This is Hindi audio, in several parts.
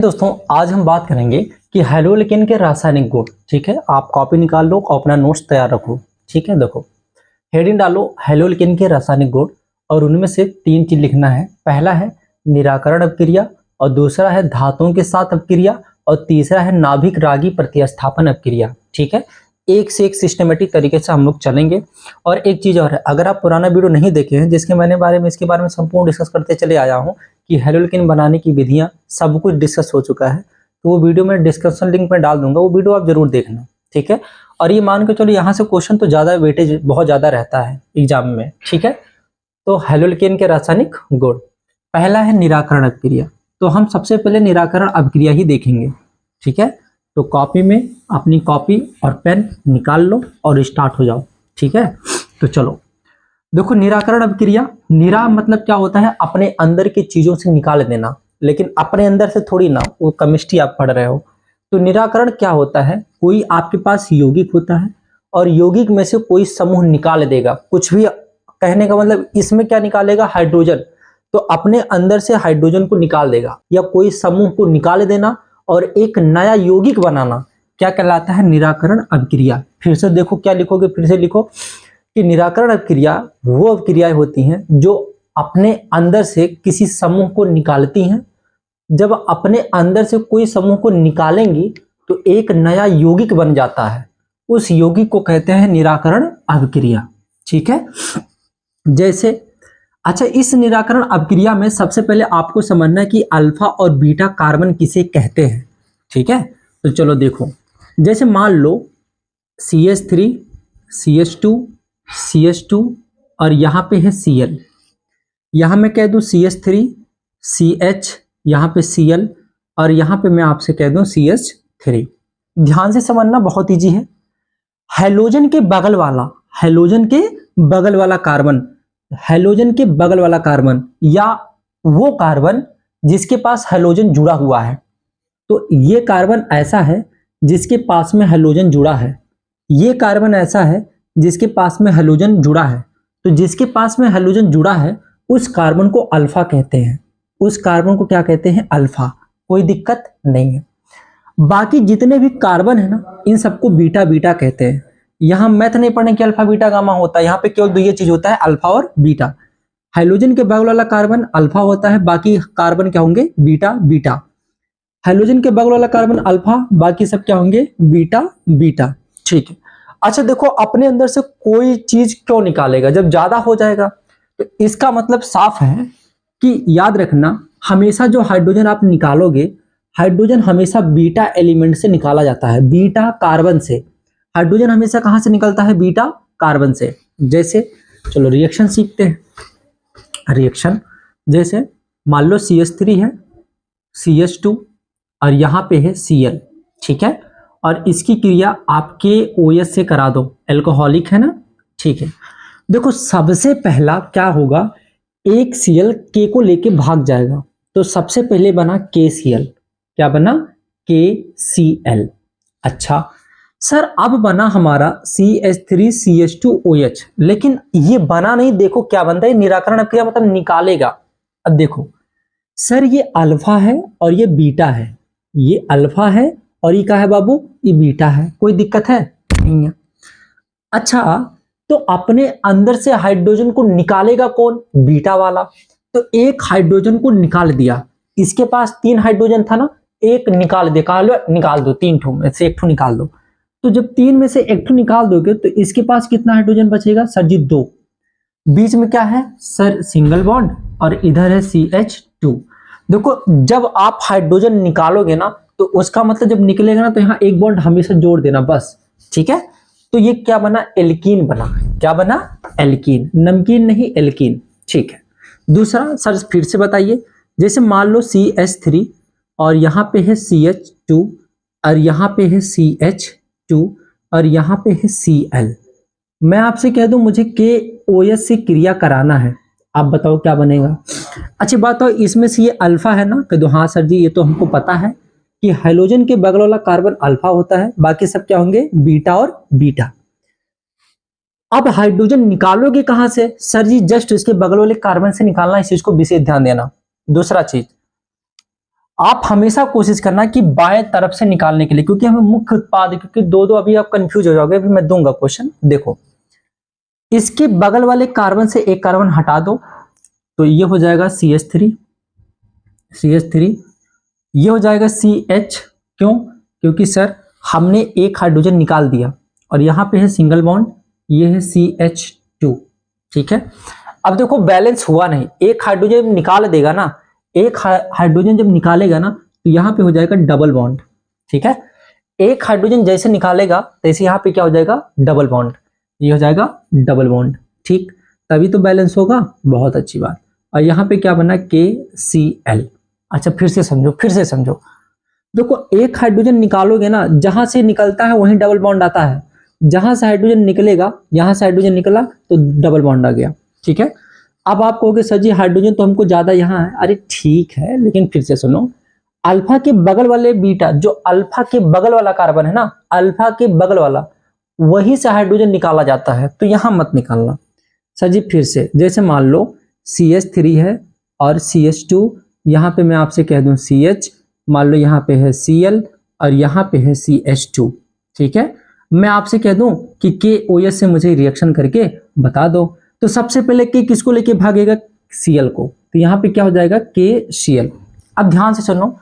दोस्तों आज हम बात करेंगे कि हैलोलिकेन के रासायनिक गुण। ठीक है, आप कॉपी निकाल लो और अपना नोट्स तैयार रखो। ठीक है, देखो हेडिंग डालो हैलोलिकेन के रासायनिक गुण और उनमें से 3 चीज लिखना है। पहला है निराकरण अपक्रिया और दूसरा है धातुओं के साथ अपक्रिया और तीसरा है नाभिक रागी प्रतिस्थापन अपक्रिया। ठीक है, एक से एक सिस्टमेटिक तरीके से हम लोग चलेंगे। और एक चीज और है, अगर आप पुराना वीडियो नहीं देखे हैं जिसके इसके बारे में संपूर्ण डिस्कस करते चले आया हूँ कि हैलोलिकेन बनाने की विधियां सब कुछ डिस्कस हो चुका है, तो वो वीडियो मैं डिस्क्रिप्शन लिंक में डाल दूंगा, वो वीडियो आप जरूर देखना। ठीक है, और ये मान के चलो यहाँ से क्वेश्चन तो ज्यादा वेटेज बहुत ज्यादा रहता है एग्जाम में। ठीक है, तो हैलोलिकेन के रासायनिक गुण, पहला है निराकरण अपक्रिया। तो हम सबसे पहले निराकरण अपक्रिया ही देखेंगे। ठीक है, तो कॉपी में अपनी कॉपी और पेन निकाल लो और स्टार्ट हो जाओ। ठीक है, तो चलो देखो निराकरण अपक्रिया। निरा मतलब क्या होता है, अपने अंदर की चीजों से निकाल देना, लेकिन अपने अंदर से थोड़ी ना, वो केमिस्ट्री आप पढ़ रहे हो। तो निराकरण क्या होता है, कोई आपके पास यौगिक होता है और यौगिक में से कोई समूह निकाल देगा। कुछ भी कहने का मतलब, इसमें क्या निकालेगा, हाइड्रोजन, तो अपने अंदर से हाइड्रोजन को निकाल देगा या कोई समूह को निकाल देना और एक नया यौगिक बनाना, क्या कहलाता है, निराकरण अपक्रिया। फिर से देखो क्या लिखोगे, फिर से लिखो कि निराकरण अपक्रिया वो अपक्रियाएं होती हैं जो अपने अंदर से किसी समूह को निकालती हैं। जब अपने अंदर से कोई समूह को निकालेंगी तो एक नया यौगिक बन जाता है, उस यौगिक को कहते हैं निराकरण अपक्रिया। ठीक है, जैसे अच्छा, इस निराकरण अपक्रिया में सबसे पहले आपको समझना है कि अल्फा और बीटा कार्बन किसे कहते हैं। ठीक है, तो चलो देखो, जैसे मान लो CH3 CH2 CH2 और यहाँ पे है Cl। यहाँ मैं कह दूं CH3 CH, यहाँ पे Cl और यहाँ पे मैं आपसे कह दूं CH3। ध्यान से समझना, बहुत इजी है। हैलोजन के बगल वाला, हैलोजन के बगल वाला कार्बन, हैलोजन के बगल वाला कार्बन या वो कार्बन जिसके पास हैलोजन जुड़ा हुआ है, तो ये कार्बन ऐसा है जिसके पास में हैलोजन जुड़ा है, ये कार्बन ऐसा है जिसके पास में हैलोजन जुड़ा है। तो जिसके पास में हैलोजन जुड़ा है उस कार्बन को अल्फा कहते हैं, उस कार्बन को क्या कहते हैं, अल्फा। कोई दिक्कत नहीं है। बाकी जितने भी कार्बन है ना, इन सबको बीटा बीटा कहते हैं। यहां मैथ नहीं पढ़ने की अल्फा बीटा गामा होता है, यहाँ पे केवल दो ये चीज होता है, अल्फा और बीटा। हाइड्रोजन के बगल वाला कार्बन अल्फा होता है, बाकी कार्बन क्या होंगे, बीटा बीटा। हाइड्रोजन के बगल वाला कार्बन अल्फा, बाकी सब क्या होंगे, बीटा बीटा। ठीक है, अच्छा देखो, अपने अंदर से कोई चीज क्यों निकालेगा, जब ज्यादा हो जाएगा, तो इसका मतलब साफ है कि याद रखना, हमेशा जो हाइड्रोजन आप निकालोगे, हाइड्रोजन हमेशा बीटा एलिमेंट से निकाला जाता है, बीटा कार्बन से। हाइड्रोजन हमेशा कहां से निकलता है, बीटा कार्बन से। जैसे चलो रिएक्शन सीखते हैं। रिएक्शन जैसे मान लो CH3 है, CH2 और यहाँ पे है Cl। ठीक है, और इसकी क्रिया आपके OH से करा दो, एल्कोहलिक है ना। ठीक है, देखो सबसे पहला क्या होगा, एक Cl K को लेके भाग जाएगा, तो सबसे पहले बना KCl। क्या बना, KCl। अच्छा सर, अब बना हमारा CH3CH2OH, लेकिन ये बना नहीं, देखो क्या बनता है, निराकरण अपक्रिया मतलब निकालेगा। अब देखो सर, ये अल्फा है और ये बीटा है, ये अल्फा है और ये क्या है बाबू, ये बीटा है। कोई दिक्कत है नहीं है। अच्छा, तो अपने अंदर से हाइड्रोजन को निकालेगा कौन, बीटा वाला। तो एक हाइड्रोजन को निकाल दिया, इसके पास 3 हाइड्रोजन था ना, एक निकाल दे, कहा लो निकाल दो, 3 ठो में से 1 ठो निकाल दो। तो जब 3 में से 1 ठो निकाल दोगे तो इसके पास कितना हाइड्रोजन बचेगा सर जी, 2। बीच में क्या है सर, सिंगल बॉन्ड, और इधर है CH2। देखो जब आप हाइड्रोजन निकालोगे ना, तो उसका मतलब जब निकलेगा ना, तो यहाँ एक बॉन्ड हमेशा जोड़ देना बस। ठीक है, तो ये क्या बना, एल्कीन बना। क्या बना, एल्कीन, नमकीन नहीं, एल्कीन। ठीक है, दूसरा सर फिर से बताइए, जैसे मान लो CH3 और यहाँ पे है CH2 और यहाँ पे है CH2 और यहाँ पे है Cl। मैं आपसे कह दूं मुझे KOH से क्रिया कराना है, आप बताओ क्या बनेगा। अच्छी बात हो, इसमें से ये अल्फा है ना, कह दो हाँ सर जी, ये तो हमको पता है कि हाइड्रोजन के बगल वाला कार्बन अल्फा होता है, बाकी सब क्या होंगे, बीटा और बीटा। अब हाइड्रोजन निकालोगे कहां से सर जी, जस्ट इसके बगल वाले कार्बन से निकालना, इस चीज को विशेष ध्यान देना। दूसरा चीज, आप हमेशा कोशिश करना कि बाएं तरफ से निकालने के लिए, क्योंकि हमें मुख्य उत्पाद, क्योंकि दो दो अभी आप कंफ्यूज हो जाओगे, अभी मैं दूंगा क्वेश्चन। देखो इसके बगल वाले कार्बन से एक कार्बन हटा दो तो ये हो जाएगा CH3, ये हो जाएगा CH। क्यों? क्योंकि सर हमने एक हाइड्रोजन निकाल दिया और यहाँ पे है सिंगल बॉन्ड, ये है CH2। ठीक है, अब देखो बैलेंस हुआ नहीं, एक हाइड्रोजन निकाल देगा ना, एक हाइड्रोजन जब निकालेगा ना तो यहाँ पे हो जाएगा डबल बॉन्ड। ठीक है, एक हाइड्रोजन जैसे निकालेगा तैसे यहाँ पे क्या हो जाएगा, डबल बॉन्ड, ये हो जाएगा डबल बॉन्ड। ठीक, तभी तो बैलेंस होगा, बहुत अच्छी बात। और यहाँ पे क्या बना, KCl। अच्छा फिर से समझो, देखो एक हाइड्रोजन निकालोगे ना, जहां से निकलता है वहीं डबल बॉन्ड आता है, जहां से हाइड्रोजन निकलेगा, यहां से हाइड्रोजन निकला तो डबल बॉन्ड आ गया। ठीक है, अब आप कहोगे सर जी हाइड्रोजन तो हमको ज्यादा यहाँ है, अरे ठीक है, लेकिन फिर से सुनो, अल्फा के बगल वाले बीटा, जो अल्फा के बगल वाला कार्बन है ना, अल्फा के बगल वाला, वही से हाइड्रोजन निकाला जाता है, तो यहां मत निकालना। सर जी फिर से, जैसे मान लो CH3 है और CH2, यहाँ पे मैं आपसे कह दूं CH, मान लो यहाँ पे है Cl और यहाँ पे है CH2। ठीक है, मैं आपसे कह दूं कि KOH से मुझे रिएक्शन करके बता दो, तो सबसे पहले K किसको लेके भागेगा, Cl को, तो यहाँ पे क्या हो जाएगा, KCl। अब ध्यान से सुनो,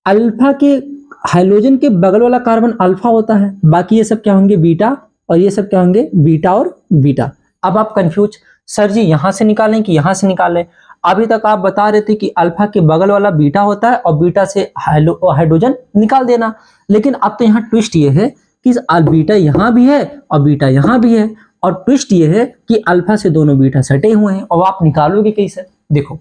अल्फा के हाइड्रोजन के बगल वाला कार्बन अल्फा होता है, बाकी ये सब क्या होंगे, बीटा, और ये सब क्या होंगे, बीटा और बीटा। अब आप कंफ्यूज, सर जी यहां से निकालें कि यहां से निकालें? अभी तक आप बता रहे थे कि अल्फा के बगल वाला बीटा होता है और बीटा से हाइड्रोजन निकाल देना, लेकिन अब तो यहाँ ट्विस्ट ये है कि बीटा यहाँ भी है और बीटा यहाँ भी है, और ट्विस्ट ये है कि अल्फा से दोनों बीटा सटे हुए हैं, और आप निकालोगे कैसे? देखो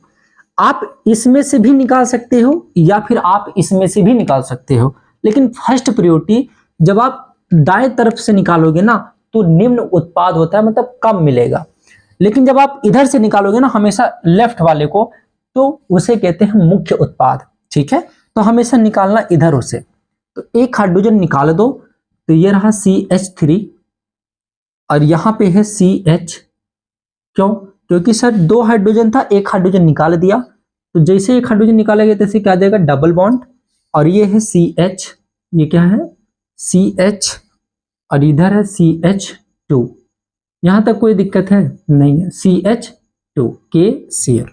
आप इसमें से भी निकाल सकते हो या फिर आप इसमें से भी निकाल सकते हो, लेकिन फर्स्ट प्रायोरिटी जब आप दाएं तरफ से निकालोगे ना तो निम्न उत्पाद होता है, मतलब कम मिलेगा, लेकिन जब आप इधर से निकालोगे ना हमेशा लेफ्ट वाले को, तो उसे कहते हैं मुख्य उत्पाद। ठीक है, तो हमेशा निकालना इधर उसे, तो एक हाइड्रोजन निकाल दो, तो ये रहा CH3 और यहाँ पे है CH। क्यों? क्योंकि सर दो हाइड्रोजन था, एक हाइड्रोजन निकाल दिया, तो जैसे एक हाइड्रोजन निकाला गया तैसे क्या आ जाएगा, डबल बॉन्ड, और ये है CH, ये क्या है CH, और इधर है CH2। यहां तक कोई दिक्कत है? नहीं है, CH2 KCl,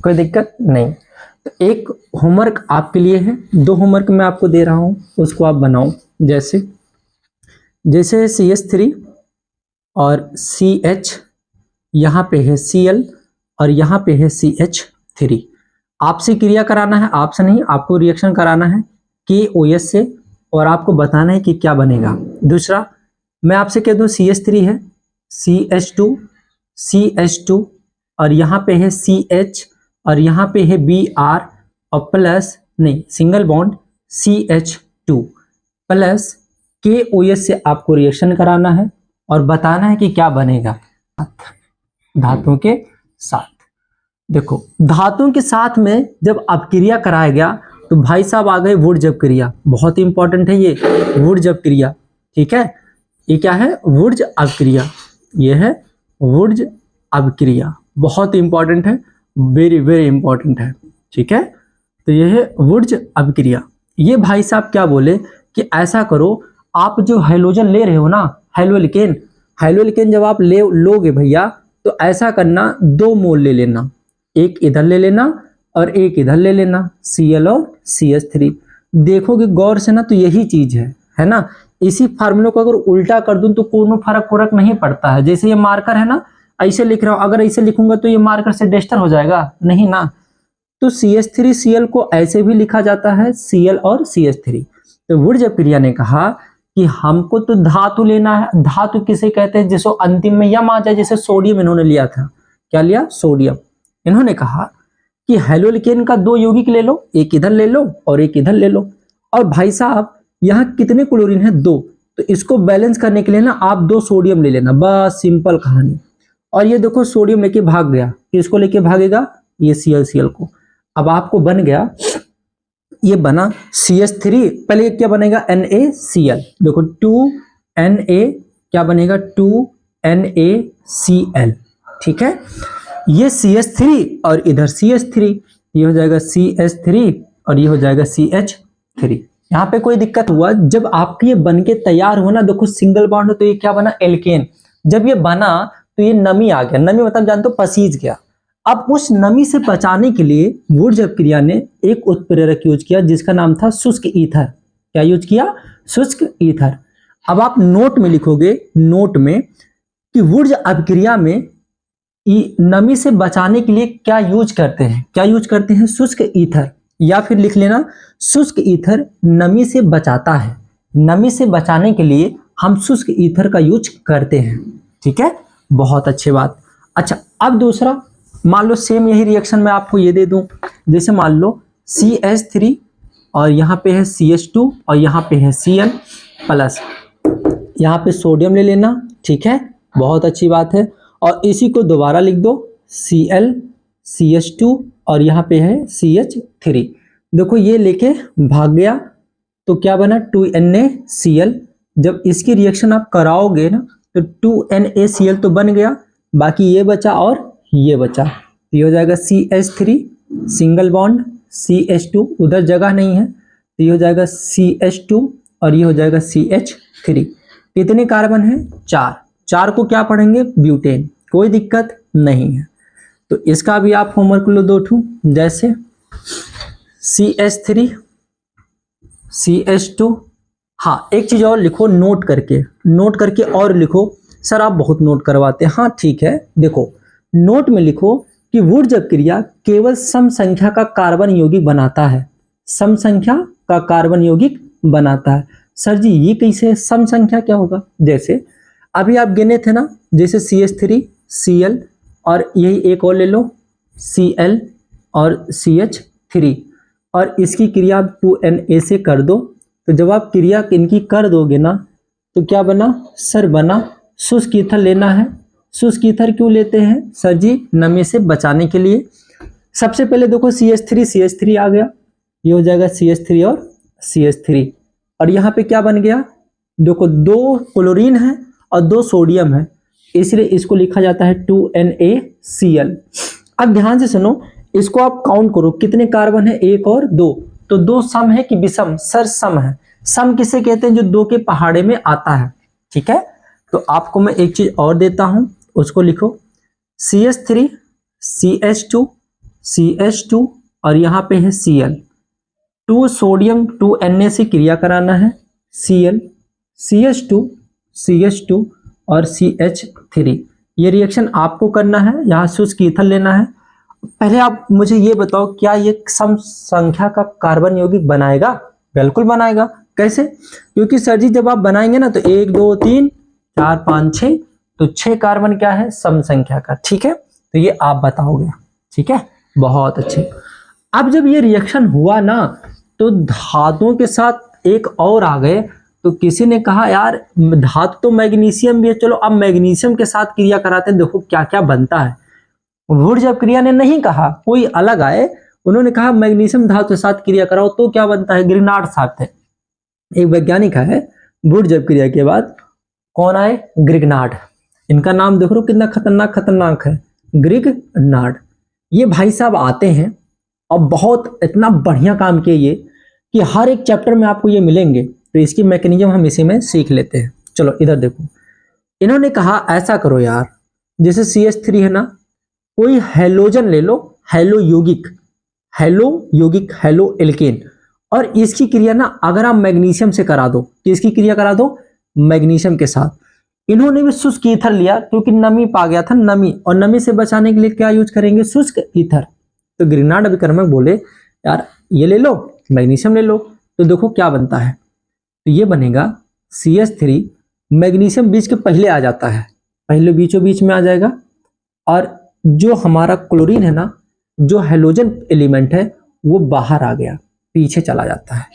कोई दिक्कत नहीं। तो एक होमवर्क आपके लिए है, दो होमवर्क मैं आपको दे रहा हूं, उसको आप बनाओ। जैसे CH3 और CH, यहाँ पे है Cl और यहाँ पे है CH3। आपसे क्रिया कराना है, आपसे नहीं, आपको रिएक्शन कराना है KOH से, और आपको बताना है कि क्या बनेगा। दूसरा मैं आपसे कह दूं CH3 है, CH2 और यहाँ पे है CH और यहाँ पे है Br और प्लस नहीं single bond CH2 plus KOH से आपको रिएक्शन कराना है और बताना है कि क्या बनेगा धातुओं के साथ। देखो धातुओं के साथ में जब अपक्रिया कराया गया तो भाई साहब आ गए वुर्जब क्रिया, बहुत ही इंपॉर्टेंट है ये वुर्जब क्रिया। ठीक है, ये क्या है, वुर्ज अपक्रिया, ये है वुर्ज अपक्रिया, बहुत इंपॉर्टेंट है, वेरी वेरी इंपॉर्टेंट है। ठीक है, तो ये है वुर्ज अपक्रिया। ये भाई साहब क्या बोले कि ऐसा करो, आप जो हाइड्रोजन ले रहे हो ना, हाइड्रोलिकेन जब आप लोगे भैया तो ऐसा करना, 2 मोल ले लेना, एक इधर ले लेना और एक इधर ले लेना, Cl और CH3। देखोगे गौर से ना तो यही चीज है ना। इसी फार्मूले को अगर उल्टा कर दूं तो कोनो फर्क नहीं पड़ता है। जैसे ये मार्कर है ना, ऐसे लिख रहा हूं, अगर ऐसे लिखूंगा तो ये मार्कर से डेस्टर हो जाएगा, नहीं ना। तो CH3 Cl को ऐसे भी लिखा जाता है, Cl और CH3। तो वुर्ज प्रिया ने कहा कि हमको तो धातु लेना है। धातु किसे कहते हैं, जिसको अंतिम में यम आ जाए, जैसे सोडियम इन्होंने लिया था, क्या लिया, सोडियम। इन्होंने कहा कि हेलोलिकेन का 2 यौगिक ले लो, एक इधर ले लो और एक इधर ले लो, और भाई साहब यहाँ कितने क्लोरीन है, 2, तो इसको बैलेंस करने के लिए ना आप 2 सोडियम ले लेना, बस सिंपल कहानी। और ये देखो सोडियम लेके भाग गया, किसको लेके भागेगा, ये Cl को। अब आपको बन गया, ये बना CH3, पहले क्या बनेगा, NaCl। देखो 2Na क्या बनेगा, 2NaCl। ठीक है, ये CH3 और इधर CH3, ये हो जाएगा CH3 और ये हो जाएगा CH3। यहाँ पे कोई दिक्कत हुआ? जब आपके ये बन के तैयार हुआ ना, देखो सिंगल बॉन्ड तो ये क्या बना, एल्केन। जब ये बना तो ये नमी आ गया, नमी मतलब जानते हो पसीज गया। अब उस नमी से बचाने के लिए वुड्स अपक्रिया ने एक उत्प्रेरक यूज किया जिसका नाम था शुष्क ईथर। क्या यूज किया? शुष्क ईथर। अब आप नोट में लिखोगे, नोट में, कि वुड्स अपक्रिया में नमी से बचाने के लिए क्या यूज करते हैं, क्या यूज करते हैं? शुष्क ईथर। या फिर लिख लेना शुष्क ईथर नमी से बचाता है, नमी से बचाने के लिए हम शुष्क ईथर का यूज करते हैं। ठीक है, बहुत अच्छी बात। अच्छा, अब दूसरा, मान लो सेम यही रिएक्शन मैं आपको ये दे दूं, जैसे मान लो CH3 और यहाँ पे है CH2 और यहाँ पे है Cl प्लस, यहाँ पे सोडियम ले लेना। ठीक है, बहुत अच्छी बात है। और इसी को दोबारा लिख दो, Cl CH2 और यहाँ पे है CH3। देखो ये लेके भाग गया तो क्या बना, 2NaCl। जब इसकी रिएक्शन आप कराओगे ना तो 2NaCl तो बन गया, बाकी ये बचा और ये बचा, ये हो जाएगा CH3 सिंगल बॉन्ड, CH2 उधर जगह नहीं है तो ये हो जाएगा CH2 और ये हो जाएगा CH3। कितने कार्बन है? 4। 4 को क्या पढ़ेंगे? ब्यूटेन। कोई दिक्कत नहीं है। तो इसका भी आप होमवर्क लो 2 ठू, जैसे CH3 CH2। हाँ, एक चीज और लिखो, नोट करके, नोट करके और लिखो। सर आप बहुत नोट करवाते हैं। हाँ ठीक है, देखो नोट में लिखो कि वुड्स अपक्रिया केवल सम संख्या का कार्बन यौगिक बनाता है, सम संख्या का कार्बन यौगिक बनाता है। सर जी ये कैसे? सम संख्या क्या होगा? जैसे अभी आप गिने थे ना, जैसे CH3 Cl और यही एक और ले लो Cl और CH3 और इसकी क्रिया आप 2Na से कर दो। तो जब आप क्रिया इनकी कर दोगे ना तो क्या बना? सर बना शुष्क ईथर लेना है। शुष्क ईथर क्यों लेते हैं? सर जी नमी से बचाने के लिए। सबसे पहले देखो CH3 आ गया, ये हो जाएगा CH3 और CH3 और यहाँ पे क्या बन गया? देखो 2 क्लोरीन है और 2 सोडियम है, इसलिए इसको लिखा जाता है 2NaCl। अब ध्यान से सुनो, इसको आप काउंट करो कितने कार्बन है? 1 और 2। तो 2 सम है कि विषम? सर सम है। सम किसे कहते हैं? जो 2 के पहाड़े में आता है। ठीक है, तो आपको मैं एक चीज और देता हूं, उसको लिखो CH3 CH2 और यहाँ पे है Cl। 2 सोडियम 2Na से क्रिया कराना है, Cl CH2 और CH3। ये रिएक्शन आपको करना है, यहाँ शुष्क ईथर लेना है। पहले आप मुझे ये बताओ, क्या ये सम संख्या का कार्बन यौगिक बनाएगा? बिल्कुल बनाएगा। कैसे? क्योंकि सर जी जब आप बनाएंगे ना तो 1 2 3 4 5 6, तो 6 कार्बन क्या है? सम संख्या का। ठीक है, तो ये आप बताओगे। ठीक है, बहुत अच्छे। अब जब ये रिएक्शन हुआ ना तो धातुओं के साथ एक और आ गए, तो किसी ने कहा यार धातु तो मैग्नीशियम भी है, चलो अब मैग्नीशियम के साथ क्रिया कराते हैं, देखो क्या क्या बनता है। वुड्स अपक्रिया ने नहीं कहा, कोई अलग आए, उन्होंने कहा मैग्नीशियम धातु के साथ क्रिया कराओ तो क्या बनता है? ग्रिग्नार्ड साहब थे, एक वैज्ञानिक है। वुड्स अपक्रिया के बाद कौन आए? ग्रिग्नार्ड। इनका नाम देख लो कितना खतरनाक है, ग्रिग्नार्ड। ये भाई साहब आते हैं और बहुत इतना बढ़िया काम किए ये कि हर एक चैप्टर में आपको ये मिलेंगे, तो इसकी मैकेनिज्म हम इसी में सीख लेते हैं। चलो इधर देखो, इन्होंने कहा ऐसा करो यार, जैसे CH3 है ना, कोई हैलोजन ले लो, हैलो यौगिक हैलो एल्केन, और इसकी क्रिया ना अगर आप मैग्नीशियम से करा दो, तो इसकी क्रिया करा दो मैग्नीशियम के साथ। इन्होंने भी शुष्क ईथर लिया क्योंकि नमी पा गया था, नमी, और नमी से बचाने के लिए क्या यूज करेंगे? शुष्क ईथर। तो ग्रिग्नार्ड अभिकर्मक बोले यार ये ले लो, मैग्नीशियम ले लो, तो देखो क्या बनता है। तो ये बनेगा CH3, मैग्नीशियम बीच के पहले आ जाता है, पहले बीचों बीच में आ जाएगा, और जो हमारा क्लोरीन है ना, जो हैलोजन एलिमेंट है, वो बाहर आ गया, पीछे चला जाता है।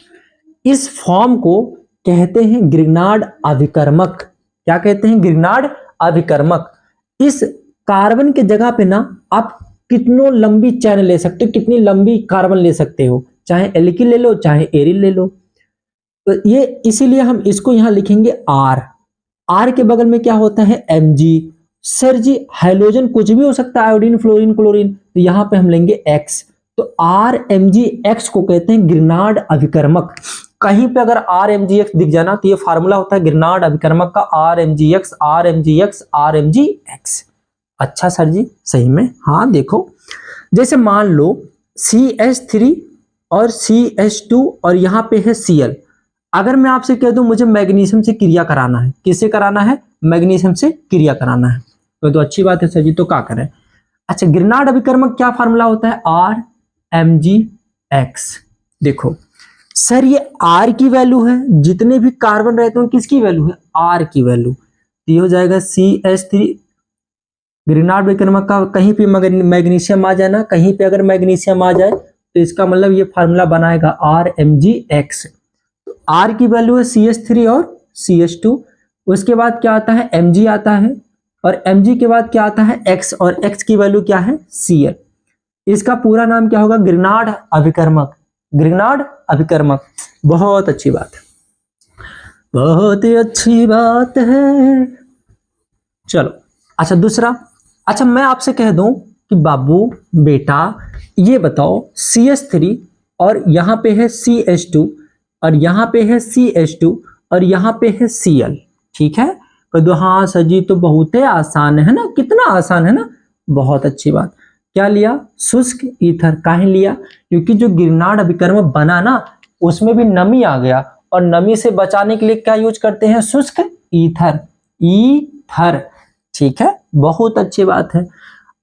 इस फॉर्म को कहते हैं ग्रिग्नार्ड अभिकर्मक। क्या कहते हैं? ग्रिग्नार्ड अभिकर्मक। इस कार्बन के जगह पे ना आप कितनों लंबी चैन ले सकते हो, कितनी लंबी कार्बन ले सकते हो, चाहे एल्किल ले लो चाहे एरिल ले लो। तो ये इसीलिए हम इसको यहां लिखेंगे R के बगल में क्या होता है? Mg। सर जी हाइड्रोजन कुछ भी हो सकता है, आयोडीन फ्लोरीन क्लोरीन, तो यहां पे हम लेंगे X। तो RMgX को कहते हैं ग्रिनार्ड अभिकर्मक। कहीं पे अगर RMgX दिख जाना तो ये फार्मूला होता है ग्रिनार्ड अभिकर्मक का, RMgX RMgX RMgX। अच्छा सर जी, सही में? हाँ देखो, जैसे मान लो CH3 और CH2 और यहाँ पे है Cl। अगर मैं आपसे कह दूं मुझे मैग्नीशियम से क्रिया कराना है, किससे कराना है? मैग्नीशियम से क्रिया कराना है, तो अच्छी बात है सर जी, तो क्या करें? अच्छा, ग्रिनार्ड अभिकर्मक क्या फार्मूला होता है? RMgX। देखो सर, ये R की वैल्यू है, जितने भी कार्बन रहते हैं किसकी वैल्यू है? R की वैल्यू। ये हो जाएगा CH3। ग्रिनार्ड अभिकर्मक का कहीं पे मैग्नीशियम आ जाना, कहीं पे अगर मैग्नीशियम आ जाए तो इसका मतलब ये फार्मूला बनाएगा RMgX। R की वैल्यू है CH3 और CH2। उसके बाद क्या आता है? Mg आता है, और Mg के बाद क्या आता है? X, और X की वैल्यू क्या है? Cl। इसका पूरा नाम क्या होगा? ग्रिनार्ड अभिकर्मक। ग्रिनार्ड अभिकर्मक। बहुत अच्छी बात है, बहुत ही अच्छी बात है। चलो अच्छा, दूसरा। अच्छा, मैं आपसे कह दूं कि बाबू बेटा ये बताओ, CH3 और यहाँ पे है CH2 और यहाँ पे है CH2 और यहाँ पे है Cl, ठीक है? तो हाँ सर जी, तो बहुत ही आसान है ना? कितना आसान है ना? बहुत अच्छी बात। क्या लिया? शुष्क ईथर। काहे लिया? क्योंकि जो ग्रिनार्ड अभिकर्मक बना ना, उसमें भी नमी आ गया, और नमी से बचाने के लिए क्या यूज करते हैं? शुष्क ईथर। ईथर, ठीक है, बहुत अच्छी बात है।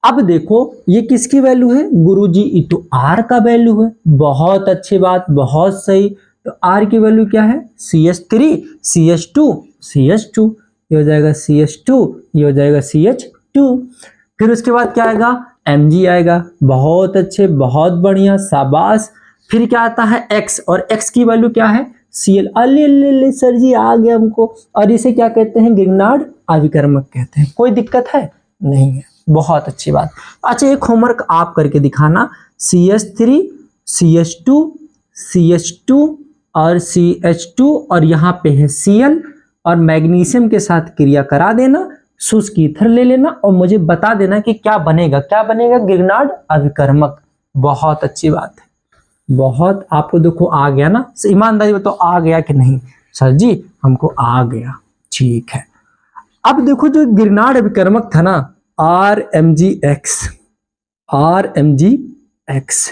अब देखो ये किसकी वैल्यू है? गुरुजी, ये तो R का वैल्यू है। बहुत अच्छी बात, बहुत सही। तो R की वैल्यू क्या है? CH3 CH2 CH2, ये हो जाएगा CH2, ये हो जाएगा CH2। फिर उसके बाद क्या आएगा? Mg आएगा। बहुत अच्छे, बहुत बढ़िया, शाबाश। फिर क्या आता है? X, और X की वैल्यू क्या है? Cl। अले सर जी आ गया हमको। और इसे क्या कहते हैं? ग्रिनार्ड अभिकर्मक कहते हैं। कोई दिक्कत है? नहीं है। बहुत अच्छी बात। अच्छा, एक होमवर्क आप करके दिखाना, CH3 CH2 CH2 और CH2 और यहाँ पे है Cl, और मैग्नीशियम के साथ क्रिया करा देना, शुष्क ईथर ले लेना और मुझे बता देना कि क्या बनेगा। क्या बनेगा? ग्रिनार्ड अभिकर्मक। बहुत अच्छी बात है, बहुत। आपको देखो आ गया ना? ईमानदारी बताओ, आ गया कि नहीं? सर जी हमको आ गया, ठीक है। अब देखो जो ग्रिनार्ड अभिकर्मक था ना, RMgX, RMgX।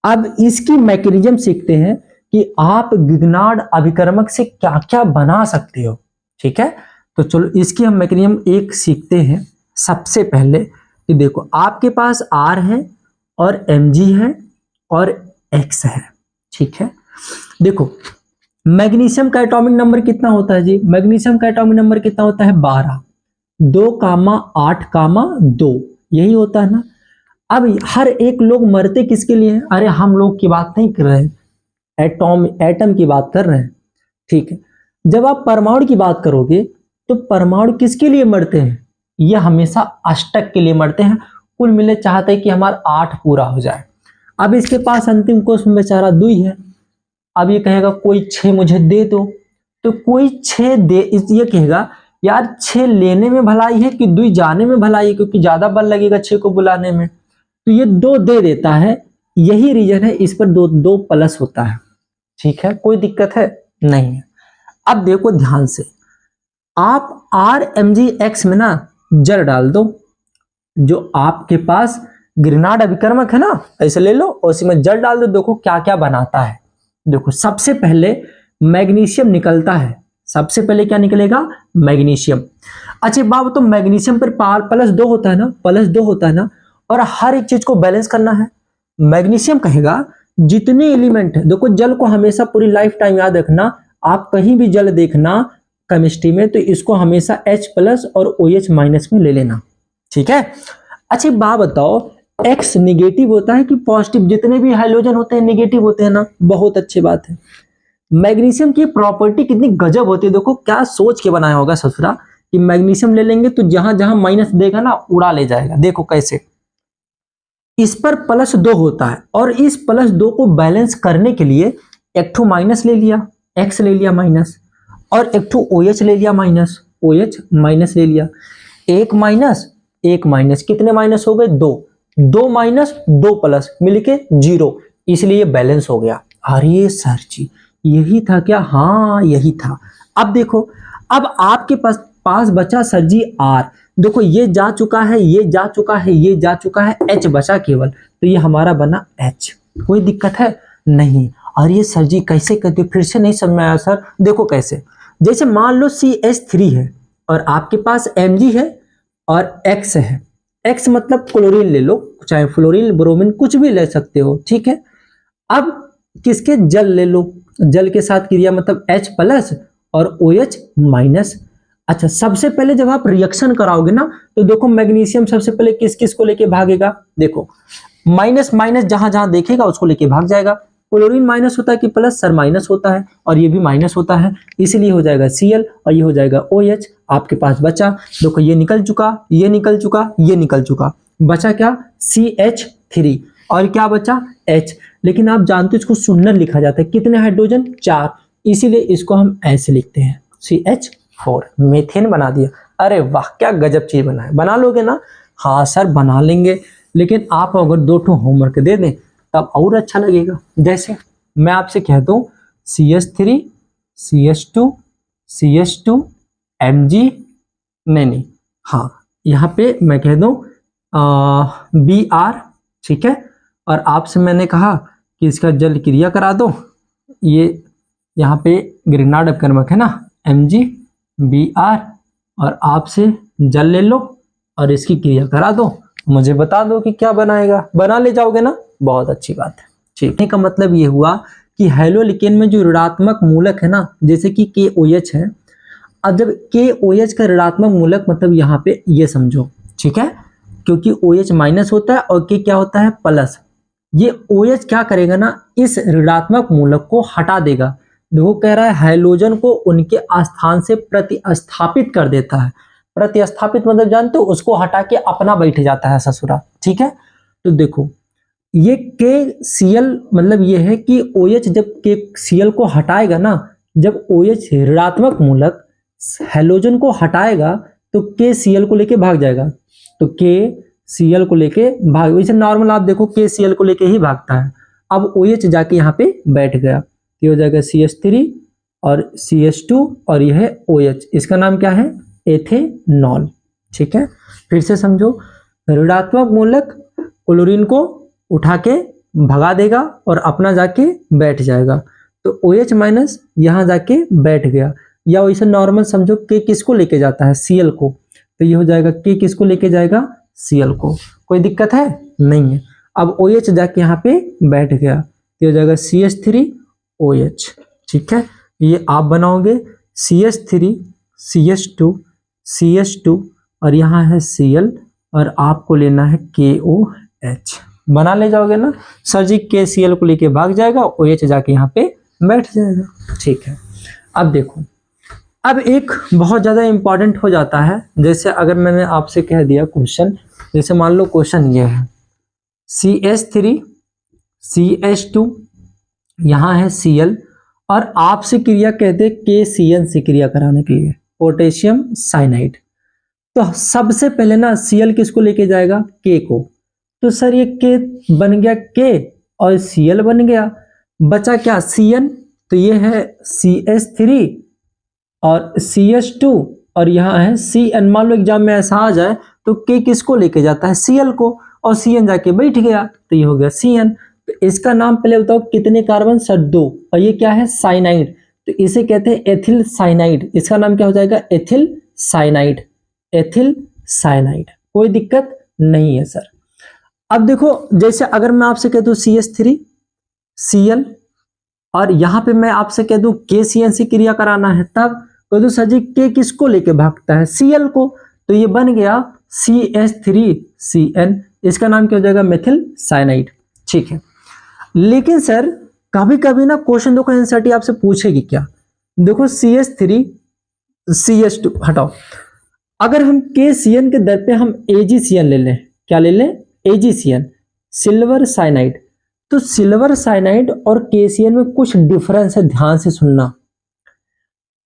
अब इसकी मैकेनिज्म सीखते हैं कि आप ग्रिनार्ड अभिकर्मक से क्या क्या बना सकते हो, ठीक है? तो चलो इसकी हम मैकेनिज्म एक सीखते हैं। सबसे पहले कि देखो आपके पास R है और Mg है और X है, ठीक है? देखो मैग्नीशियम का एटॉमिक नंबर कितना होता है जी? मैग्नीशियम का एटॉमिक नंबर कितना होता है? 12, 2,8,2, यही होता है ना? अब हर एक लोग मरते किसके लिए हैं? अरे हम लोग की बात नहीं कर रहे हैं, एटम की बात कर रहे हैं, ठीक है? जब आप परमाणु की बात करोगे तो परमाणु किसके लिए मरते हैं? ये हमेशा अष्टक के लिए मरते हैं। कुल मिले चाहते हैं कि हमारा 8 पूरा हो जाए। अब इसके पास अंतिम कोष में बेचारा 2 है। अब ये कहेगा कोई 6 मुझे दे दो, तो कोई 6 दे, ये कहेगा यार 6 लेने में भलाई है कि 2 जाने में भलाई है, क्योंकि ज्यादा बल लगेगा 6 को बुलाने में, तो ये 2 दे देता है। यही रीजन है, इस पर 2 प्लस होता है, ठीक है? कोई दिक्कत है? नहीं है। अब देखो ध्यान से, आप RMgX में ना जल डाल दो, जो आपके पास ग्रिनार्ड अभिकर्मक है ना, ऐसे ले लो और उसमें जल डाल दो। देखो क्या क्या बनाता है। देखो सबसे पहले मैग्नीशियम निकलता है। सबसे पहले क्या निकलेगा? मैग्नीशियम। अच्छा बाबू, तो मैग्नीशियम पर +2 होता है ना, +2 होता है ना, और हर एक चीज को बैलेंस करना है। मैग्नीशियम कहेगा जितने एलिमेंट है, देखो जल को हमेशा पूरी लाइफ टाइम याद रखना, आप कहीं भी जल देखना केमिस्ट्री में तो इसको हमेशा H+ और OH- में ले लेना, ठीक है? अच्छा बात बताओ, X निगेटिव होता है कि पॉजिटिव? जितने भी हाइड्रोजन होते हैं निगेटिव होते हैं ना। बहुत अच्छी बात है। मैग्नीशियम की प्रॉपर्टी कितनी गजब होती है, देखो क्या सोच के बनाया होगा ससुरा, कि मैग्नीशियम ले लेंगे तो जहां जहां माइनस देगा ना उड़ा ले जाएगा। देखो कैसे, इस पर +2 होता है, और इस +2 को बैलेंस करने के लिए एक ठो माइनस ले लिया, X ले लिया माइनस, और एक ठो OH ले लिया माइनस, OH माइनस ले लिया। एक माइनस, कितने माइनस हो गए? 2। 2 माइनस 2 प्लस मिलके 0, इसलिए बैलेंस हो गया। अरे सर जी यही था क्या? हाँ यही था। अब देखो, अब आपके पास बचा सर जी R। देखो ये जा चुका है, ये जा चुका है, ये जा चुका है, H बचा केवल, तो ये हमारा बना H। कोई दिक्कत है? नहीं। और ये सर जी कैसे करते, फिर से नहीं समझ में आया सर। देखो कैसे, जैसे मान लो CH3 है और आपके पास Mg है और X है। X मतलब क्लोरीन ले लो, चाहे फ्लोरीन ब्रोमीन कुछ भी ले सकते हो, ठीक है। अब किसके, जल ले लो, जल के साथ क्रिया मतलब H प्लस और OH माइनस। अच्छा सबसे पहले जब आप रिएक्शन कराओगे ना, तो देखो मैग्नीशियम सबसे पहले किस किस को लेके भागेगा, देखो माइनस माइनस जहां जहां देखेगा उसको लेके भाग जाएगा। क्लोरीन माइनस होता है कि प्लस, सर माइनस होता है, और ये भी माइनस होता है, इसलिए हो जाएगा Cl और ये हो जाएगा OH। आपके पास बचा, देखो ये निकल चुका, ये निकल चुका, ये निकल चुका, बचा क्या, CH3 और क्या बचा H। लेकिन आप जानते हो इसको शून्य लिखा जाता है, कितने हाइड्रोजन, 4, इसीलिए इसको हम ऐसे लिखते हैं CH4, मीथेन बना दिया। अरे वाह क्या गजब चीज बना है, बना लोगे ना? हाँ सर बना लेंगे, लेकिन आप अगर 2 ठो होमवर्क दे दें तब और अच्छा लगेगा। जैसे मैं आपसे कह दूं CH3 CH2 CH2 Mg, नहीं, हाँ यहाँ पे मैं कह दूं Br, ठीक है, और आपसे मैंने कहा कि इसका जल क्रिया करा दो, ये यहाँ पे ग्रिनाड अपकर्मक है ना Mg Br, और आपसे जल ले लो और इसकी क्रिया करा दो, मुझे बता दो कि क्या बनाएगा, बना ले जाओगे ना, बहुत अच्छी बात है। ठीक है, का मतलब ये हुआ कि हैलोलिकेन में जो ऋणात्मक मूलक है ना, जैसे कि KOH है, अब जब KOH का ऋणात्मक मूलक मतलब यहाँ पे ये समझो, ठीक है, क्योंकि OH माइनस होता है और K क्या होता है, प्लस। ये OH क्या करेगा ना, इस ऋणात्मक मूलक को हटा देगा। देखो कह रहा है हाइड्रोजन को उनके स्थान से प्रतिस्थापित कर देता है। प्रतिस्थापित मतलब जानते हो, उसको हटा के अपना बैठ जाता है ससुरा, ठीक है। तो देखो ये KCl मतलब ये है कि OH जब KCl को हटाएगा ना, जब OH ऋणात्मक मूलक हैलोजन को हटाएगा तो KCl को लेके भाग जाएगा, तो KCl को लेके भाग, वैसे नॉर्मल आप देखो KCl को लेके ही भागता है। अब OH जाके यहाँ पे बैठ गया, ये हो जाएगा CH3 और CH2 और यह है OH, इसका नाम क्या है, एथेनॉल, ठीक है। फिर से समझो, ऋणात्मक मूलक क्लोरीन को उठा के भगा देगा और अपना जाके बैठ जाएगा, तो OH माइनस यहाँ जाके बैठ गया। या वैसे नॉर्मल समझो K किसको लेके जाता है, Cl को, तो ये हो जाएगा K किसको लेके जाएगा, Cl को। कोई दिक्कत है? नहीं है। अब OH जाके यहाँ पे बैठ गया, ये हो जाएगा CH3OH, ठीक है। ये आप बनाओगे CH3 CH2 CH2 और यहाँ है Cl और आपको लेना है KOH, बना ले जाओगे ना सर जी, KCl को लेके भाग जाएगा, OH जाके यहाँ पे बैठ जाएगा, ठीक है। अब देखो, अब एक बहुत ज्यादा इंपॉर्टेंट हो जाता है, जैसे अगर मैंने आपसे कह दिया क्वेश्चन, जैसे मान लो क्वेश्चन ये है CH3 CH2 यहाँ है Cl और आपसे क्रिया कहते हैं KCN से क्रिया कराने के लिए, पोटेशियम साइनाइड। तो सबसे पहले ना Cl किसको लेके जाएगा, K को, तो सर ये K बन गया K और Cl बन गया, बचा क्या CN, तो ये है CH3 और CH2 और यहाँ है CN। मान लो एग्जाम में ऐसा आ जाए तो K किसको लेके जाता है, Cl को, और CN जाके बैठ गया, तो ये हो गया CN। तो इसका नाम पहले बताओ कितने कार्बन, सर 2, और ये क्या है, साइनाइड, तो इसे कहते हैं एथिल साइनाइड, इसका नाम क्या हो जाएगा, एथिल साइनाइड, एथिल साइनाइड। कोई दिक्कत नहीं है सर। अब देखो जैसे अगर मैं आपसे कह दूं CH3 Cl और यहाँ पे मैं आपसे कह दूं KCN से क्रिया कराना है, तब कह दूं सर जी K किसको लेके भागता है, Cl को, तो ये बन गया CH3CN, इसका नाम क्या हो जाएगा, मेथिल साइनाइड, ठीक है। लेकिन सर कभी कभी ना क्वेश्चन देखो एनसीईआरटी आपसे पूछेगी क्या, देखो CH3 CH2 हटाओ, अगर हम KCN के दर पे हम AgCN ले लें, क्या ले लें, AgCN, सिल्वर साइनाइड, तो सिल्वर साइनाइड और KCN में कुछ डिफरेंस है, ध्यान से सुनना।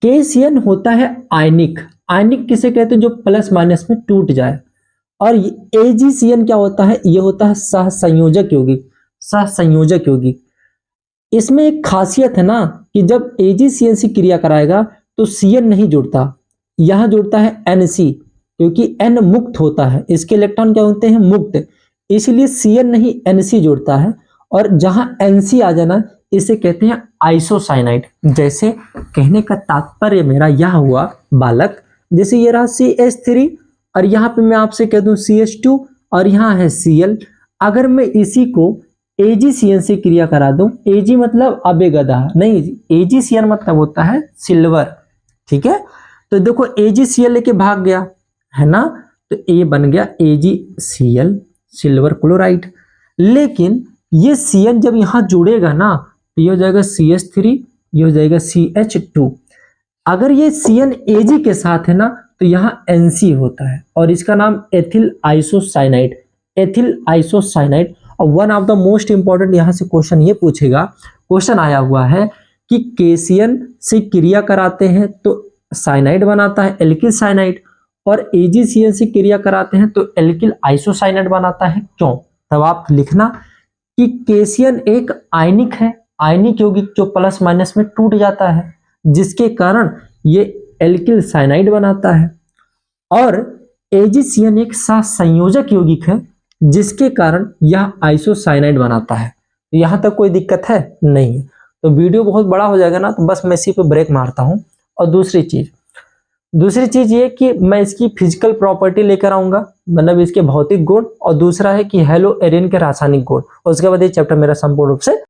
KCN होता है आयनिक, आयनिक किसे कहते हैं, जो प्लस माइनस में टूट जाए, और AgCN क्या होता है, ये होता है सहसंयोजक यौगिक, सहसंयोजक यौगिक। इसमें एक खासियत है ना कि जब AgCN से क्रिया कराएगा तो CN नहीं जुड़ता, यहां जुड़ता है NC, क्योंकि N मुक्त होता है, इसके इलेक्ट्रॉन क्या होते हैं, मुक्त, इसलिए CN नहीं NC जुड़ता है। और जहां NC आ जाना इसे कहते हैं आइसोसाइनाइड। जैसे कहने का तात्पर्य मेरा यह हुआ बालक, जैसे ये रहा CH3 और यहाँ पे मैं आपसे कह दूं CH2 और यहाँ है Cl, अगर मैं इसी को AgCN से क्रिया करा दूं, Ag मतलब अबेगदा नहीं, AgCN मतलब होता है सिल्वर, ठीक है। तो देखो AgCl लेके भाग गया है ना, तो A बन गया AgCl सिल्वर क्लोराइड। लेकिन ये CN जब यहां जुड़ेगा ना तो ये हो जाएगा CH3, ये हो जाएगा CH2। अगर ये CN Ag के साथ है ना तो यहाँ NC होता है और इसका नाम एथिल आइसोसाइनाइड, एथिल आइसोसाइनाइड। और one of the most important यहाँ से क्वेश्चन ये पूछेगा, क्वेश्चन आया हुआ है कि KCN से क्रिया कराते हैं तो साइनाइड बनाता है एल्किल साइनाइड, और AgCN से क्रिया कराते हैं तो एल्किल आइसोसाइनाइड बनाता है, क्यों? तब आप लिखना कि KCN एक आयनिक है, आयनिक यौगिक जो प्लस माइनस में टूट जाता है, जिसके कारण ये एल्किल साइनाइड बनाता है। और AgCN एक सहसंयोजक यौगिक है जिसके कारण यह आइसोसाइनाइड बनाता है। यहां तक कोई दिक्कत है नहीं। तो वीडियो बहुत बड़ा हो जाएगा ना, तो बस मैं इसी पे ब्रेक मारता हूं। और दूसरी चीज ये कि मैं इसकी फिजिकल प्रॉपर्टी लेकर आऊंगा, मतलब इसके भौतिक गुण, और दूसरा है कि हेलो एरिन के रासायनिक गुण। उसके बाद ये चैप्टर मेरा संपूर्ण रूप से